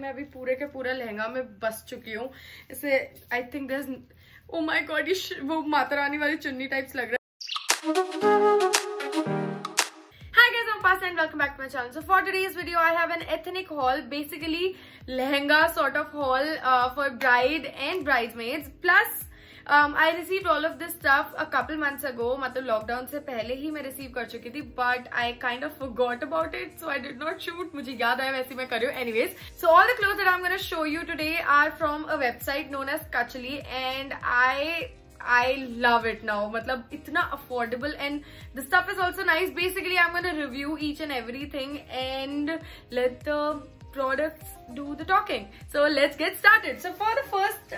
मैं अभी पूरे के पूरा लहंगा में बस चुकी हूँ इसे। I think this, oh my God, ये वो माता रानी वाली चुन्नी टाइप्स लग रहा है। Hi guys, I'm Pasa and welcome back to my channel. So for today's video, I have an ethnic haul, basically lehenga sort of haul for bride and bridesmaids. Plus, I received all of this stuff a couple months ago. मतलब lockdown से पहले ही मैं receive कर चुकी थी, but I kind of forgot about it, so I did not shoot. मुझे याद आया वैसे मैं कर रही हूँ. Anyways, so all the clothes that I'm gonna show you today are from a website known as Kachli, and I love it now. मतलब इतना affordable and the stuff is also nice. Basically, I'm gonna review each and everything and let the products do the talking. So let's get started. So for the first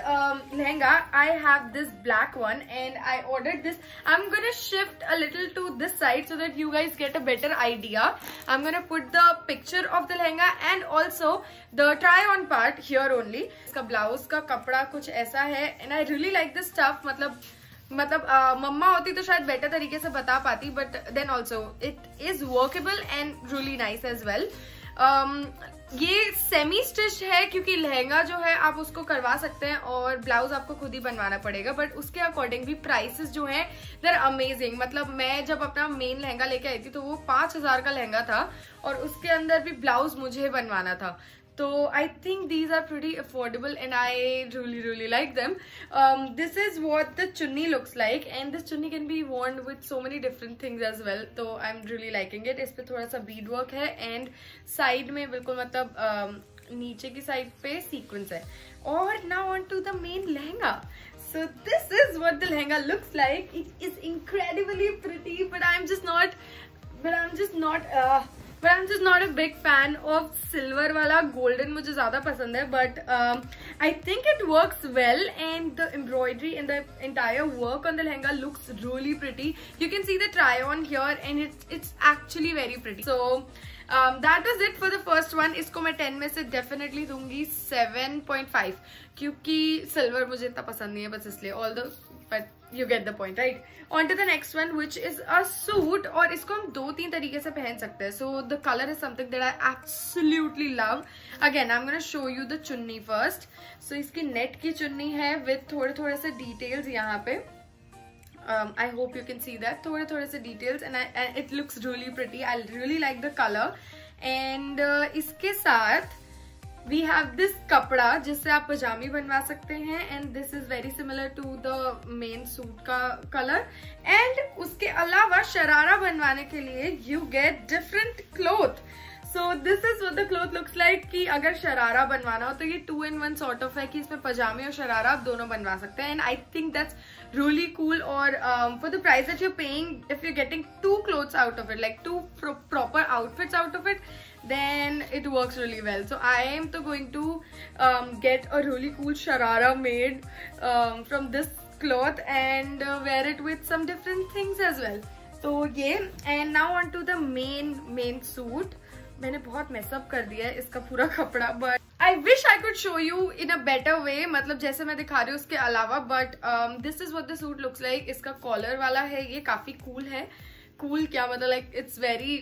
lehenga, I have this black one and I ordered this. I'm gonna shift a little to this side so that you guys get a better idea. I'm gonna put the picture of the lehenga and also the try on part here only. इसका blouse का कपड़ा कुछ ऐसा है and I really like this stuff. मतलब मम्मा होती तो शायद बेटर तरीके से बता पाती, but then also it is workable and really nice as well. ये सेमी स्टिच है क्योंकि लहंगा जो है आप उसको करवा सकते हैं और ब्लाउज आपको खुद ही बनवाना पड़ेगा, बट उसके अकॉर्डिंग भी प्राइसेस जो हैं दे आर अमेजिंग. मतलब मैं जब अपना मेन लहंगा लेके आई थी तो वो 5000 का लहंगा था और उसके अंदर भी ब्लाउज मुझे बनवाना था. So I think these are pretty affordable and I really like them. This is what the chunni looks like and this chunni can be worn with so many different things as well. So I'm really liking it. इस पे थोड़ा सा bead work है and side में बिल्कुल मतलब नीचे की side पे sequins है. और now on to the main lehenga. So this is what the lehenga looks like. It is incredibly pretty, but I'm just not a big fan of silver वाला. Golden मुझे ज़्यादा पसंद है, but I think it works well and the embroidery and the entire work on the lehenga looks really pretty. You can see the try on here and it's actually very pretty. So that was it for the first one. इसको मैं 10 में से definitely दूंगी 7.5 क्योंकि silver मुझे इतना पसंद नहीं है, बस इसलिए. But you get the point, right? On to the next one, which is a suit. और इसको हम 2-3 तरीके से पहन सकते हैं. So the color is something that I absolutely love. Again, I'm gonna show you the chunni first. So इसकी net की चुन्नी है with थोड़े से details यहाँ पे. I hope you can see that. थोड़े से details and it looks really pretty. I really like the color. And इसके साथ we have this कपड़ा जिससे आप पजामी बनवा सकते हैं and this is very similar to the main suit का color. And उसके अलावा शरारा बनवाने के लिए you get different cloth. So this is what the cloth looks like कि अगर शरारा बनवाना हो तो ये 2-in-1 sort of है कि इसमें पजामे और शरारा आप दोनों बनवा सकते हैं. And I think that's really cool. और for the price that you're paying, if you're getting 2 clothes out of it, like 2 proper outfits out of it, then it works really well. So I am going to get a really cool sharara made from this cloth and wear it with some different things as well. So yeah, and now on to the main suit. मैंने बहुत mess up कर दिया है इसका पूरा कपड़ा, but I wish I could show you in a better way. मतलब जैसे मैं दिखा रही हूँ उसके अलावा, but this is what the suit looks like. इसका कॉलर वाला है, ये काफी cool है. Cool क्या मतलब, like it's very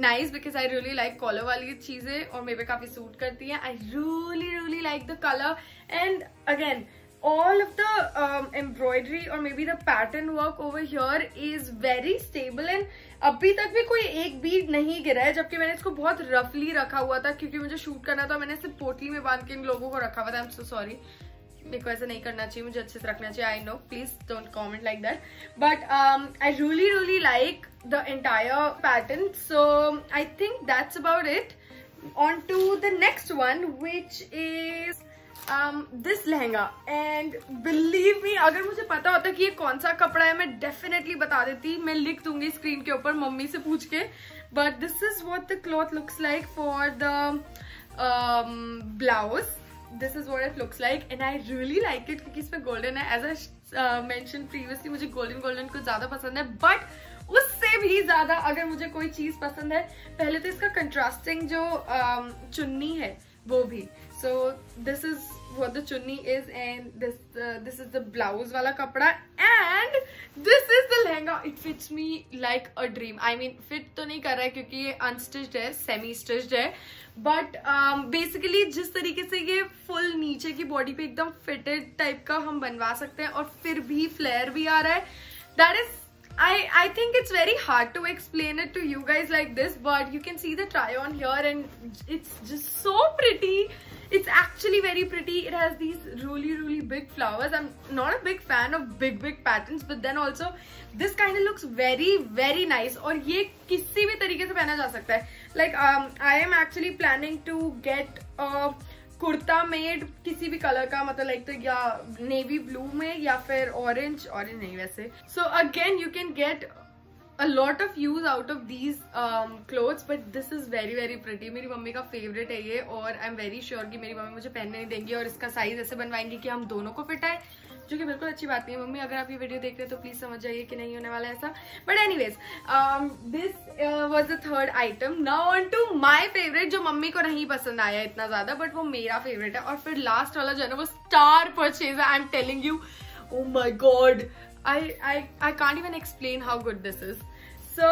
nice because I really like collar वाली चीजें और मेरे पे काफी सूट करती है. I really like the color and again all of the embroidery or maybe the pattern work over here is very stable and अभी तक भी कोई एक बीड नहीं गिरा है, जबकि मैंने इसको बहुत रफली रखा हुआ था क्योंकि मुझे शूट करना था. मैंने इसे पोटली में बांध के इन लोगों को रखा हुआ था. I'm so sorry. मेरे को ऐसा नहीं करना चाहिए, मुझे अच्छे से रखना चाहिए. I know, please don't comment like that. But I really like the entire pattern. So I think that's about it. On to the next one, which is this lehenga. And believe me, अगर मुझे पता होता कि ये कौन सा कपड़ा है मैं definitely बता देती. मैं लिख दूंगी स्क्रीन के ऊपर मम्मी से पूछ के. But this is what the cloth looks like for the blouse. This is what it looks like and I really like it क्योंकि इसमें golden है. As I mentioned previously, मुझे golden कुछ ज्यादा पसंद है, but उससे भी ज्यादा अगर मुझे कोई चीज पसंद है, पहले तो इसका contrasting जो चुन्नी है वो भी. So this is what the chunni is, and this is the blouse वाला कपड़ा, and this is the lehenga. It fits me like a dream. I mean fit तो नहीं कर रहा है क्योंकि ये unstitched है, semi stitched है, but basically जिस तरीके से ये full नीचे की body पे एकदम fitted type का हम बनवा सकते हैं और फिर भी flare भी आ रहा है. That is, I think it's very hard to explain it to you guys like this, but you can see the try on here and it's just so pretty. It's actually very pretty. It has these really big flowers. I'm not a big fan of big patterns, but then also this kind of looks very nice. और ये किसी भी तरीके से पहना जा सकता है. Like I am actually planning to get a kurta made किसी भी कलर का, मतलब लाइक तो या नेवी ब्लू में या फिर ऑरेंज नहीं वैसे. So again you can get a lot of use out of these clothes, but this is very pretty. मेरी मम्मी का फेवरेट है ये और आई एम वेरी श्योर कि मेरी मम्मी मुझे पहनने नहीं देंगी और इसका साइज ऐसे बनवाएंगी कि हम दोनों को फिट आए, जो कि बिल्कुल अच्छी बात नहीं है. मम्मी अगर आप ये वीडियो देख रहे हो तो प्लीज समझ जाइए कि नहीं होने वाला ऐसा. But anyways this was the third item. Now on to my favourite, जो मम्मी को नहीं पसंद आया इतना ज्यादा बट वो मेरा फेवरेट है. और फिर लास्ट वाला जो है ना वो स्टार परचेज है. I am telling you, oh my God, I can't even explain how good this is. So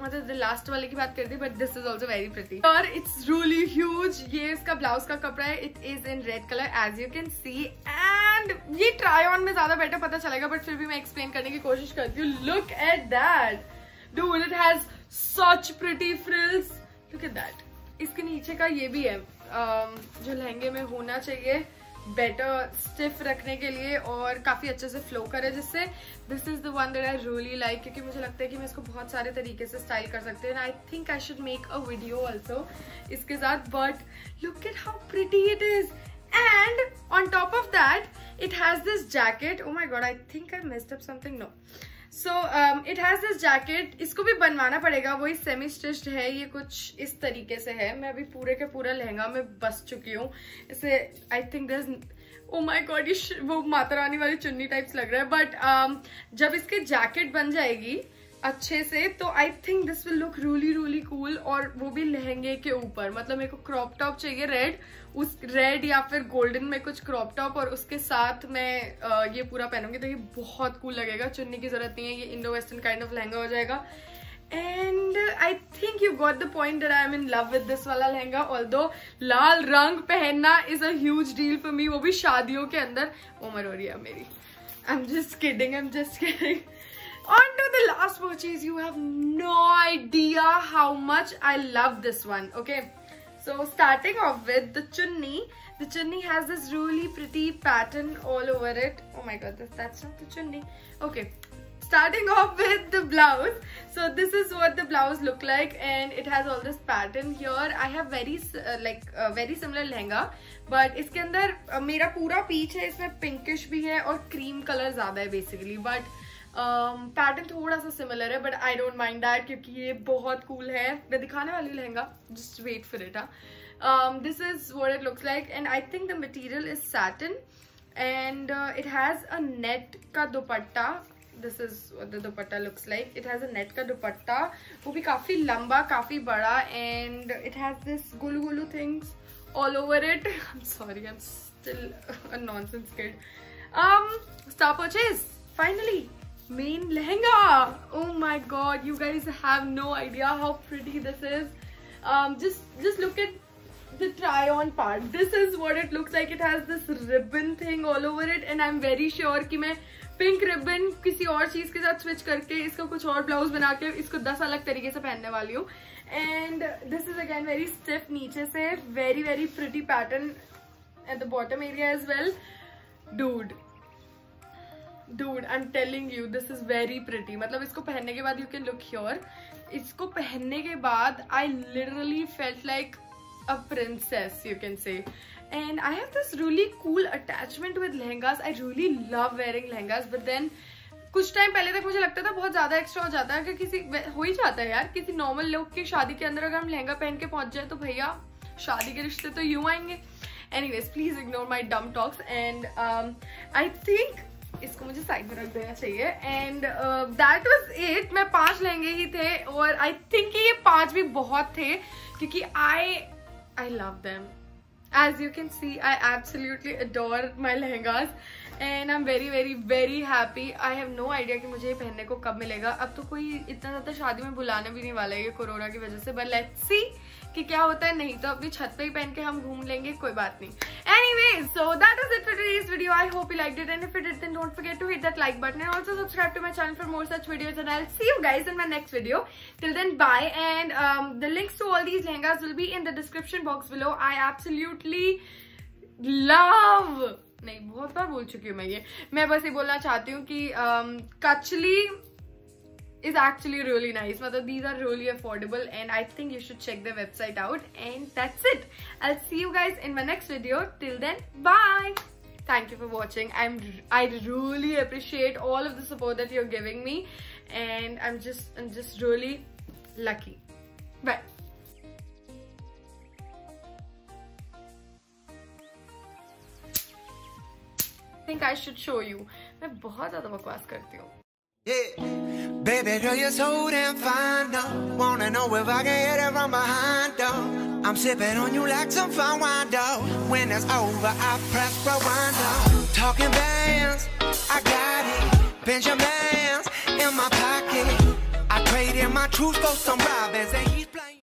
मतलब the last वाले की बात कर दी, but this is also very pretty. और it's really huge. ये इसका ब्लाउज का कपड़ा है. It is in red color as you can see. And ये try on में ज्यादा बेटर पता चलेगा, but फिर भी मैं explain करने की कोशिश करती हूँ. Look at that, dude! It has such pretty frills. Look at that. इसके नीचे का ये भी है जो लहंगे में होना चाहिए बेटर स्टिफ रखने के लिए और काफी अच्छे से फ्लो करे, जिससे this is the one that I really like, क्योंकि मुझे लगता है कि मैं इसको बहुत सारे तरीके से स्टाइल कर सकती हूँ. I think I should make a video also इसके साथ. But look at how pretty it is. And on top of that it has this jacket. Oh my God, I think I missed up something. No, so it has this jacket. इसको भी बनवाना पड़ेगा. वही semi stitched है. ये कुछ इस तरीके से है. मैं अभी पूरे के पूरा लहंगा में बस चुकी हूँ इसे. I think this, oh my God, ये वो माता रानी वाली चुन्नी टाइप्स लग रहा है. बट जब इसके जैकेट बन जाएगी अच्छे से तो I think this will look really cool. और वो भी लहंगे के ऊपर. मतलब मेरे को क्रॉप टॉप चाहिए रेड, उस रेड या फिर गोल्डन में कुछ क्रॉप टॉप और उसके साथ मैं ये पूरा पहनूंगी तो ये बहुत कूल लगेगा. चुन्नी की जरूरत नहीं है. ये Indo western kind of lehenga हो जाएगा. And I think you got the point that I am in love with this वाला लहंगा. ऑल्दो लाल रंग पहनना is a huge deal for me, वो भी शादियों के अंदर. उम्र हो रही है मेरी. I am just kidding. On to the last purchase. You have no idea how much I love this one. Okay, so starting off with the chunni. The chunni has this really pretty pattern all over it. Oh my god, that's not the chunni. Okay, starting off with the blouse. So this is what the blouse look like, and it has all this pattern here. I have very similar lehenga, but इसके अंदर मेरा पूरा peach है, इसमें pinkish भी है और cream colour ज्यादा है बेसिकली. बट पैटर्न थोड़ा सा सिमिलर है, but I don't mind that क्योंकि ये बहुत कूल है. मैं दिखाने वाली lehenga, just wait for it. This is what it looks like and I think the material is satin and it has a net का dupatta. This is what the dupatta looks like. It has a net का दुपट्टा, वो भी काफी लंबा, काफी बड़ा, and it has this glue things all over it. I'm sorry, I'm still a nonsense kid. Star purchase finally. Main lehenga. Oh my god, you guys have no idea how pretty this is. Just look at the try on part. This is what it looks like. It has this ribbon thing all over it, and I'm very sure कि मैं pink ribbon किसी और चीज के साथ switch करके इसका कुछ और ब्लाउज बना के इसको 10 अलग तरीके से पहनने वाली हूँ. And this is again very stiff नीचे से. Very pretty pattern at the bottom area as well. Dude, I'm telling you, this is very pretty. मतलब इसको पहनने के बाद you can look here. इसको पहनने के बाद I literally felt like a princess, you can say. And I have this really cool attachment with lehengas. I really love wearing lehengas, but then कुछ टाइम पहले तक मुझे लगता था बहुत ज्यादा एक्स्ट्रा हो जाता है, क्योंकि हो ही जाता है यार. किसी नॉर्मल लोग की शादी के अंदर अगर हम लहंगा पहन के पहुंच जाए तो भैया शादी के रिश्ते तो यूं आएंगे. Anyways, please ignore my dumb talks. And I think इसको मुझे साइड में रख देना चाहिए. And that was it. मैं 5 लहंगे ही थे और आई थिंक ये 5 भी बहुत थे क्योंकि I love them. As you can see, I absolutely adore my lehengas and I'm very very very happy. I have no idea कि मुझे ये पहनने को कब मिलेगा. अब तो कोई इतना ज़्यादा शादी में बुलाने भी नहीं वाला है ये कोरोना की वजह से. But let's see कि क्या होता है. नहीं तो अपनी छत पे ही पहन के हम घूम लेंगे, कोई बात नहीं. Anyways, so that is it for today's video. I hope you liked it, and if you did, then don't forget to hit that like button and also subscribe to my channel for more such videos. And I'll see you guys in my next video. Till then, bye. And the links to all these lehengas will be in the description box below. I absolutely love, नहीं बहुत बार बोल चुकी हूँ मैं बस ये बोलना चाहती हूँ कि कचली is actually really nice. मतलब these are really affordable and I think you should check their website out. And that's it. I'll see you guys in my next video. Till then, bye. Thank you for watching. I really appreciate all of the support that you're giving me, and I'm just really lucky. Bye. I think I should show you. मैं बहुत ज़्यादा बकवास करती हूँ. Yeah, baby girl, you're so damn fine, though. Wanna know if I can hit it from behind, though. I'm sipping on you like some fine wine, though. When it's over, I press rewind, though. Talking bands, I got it. Benjamins in my pocket. I traded my truth for some robins, and he's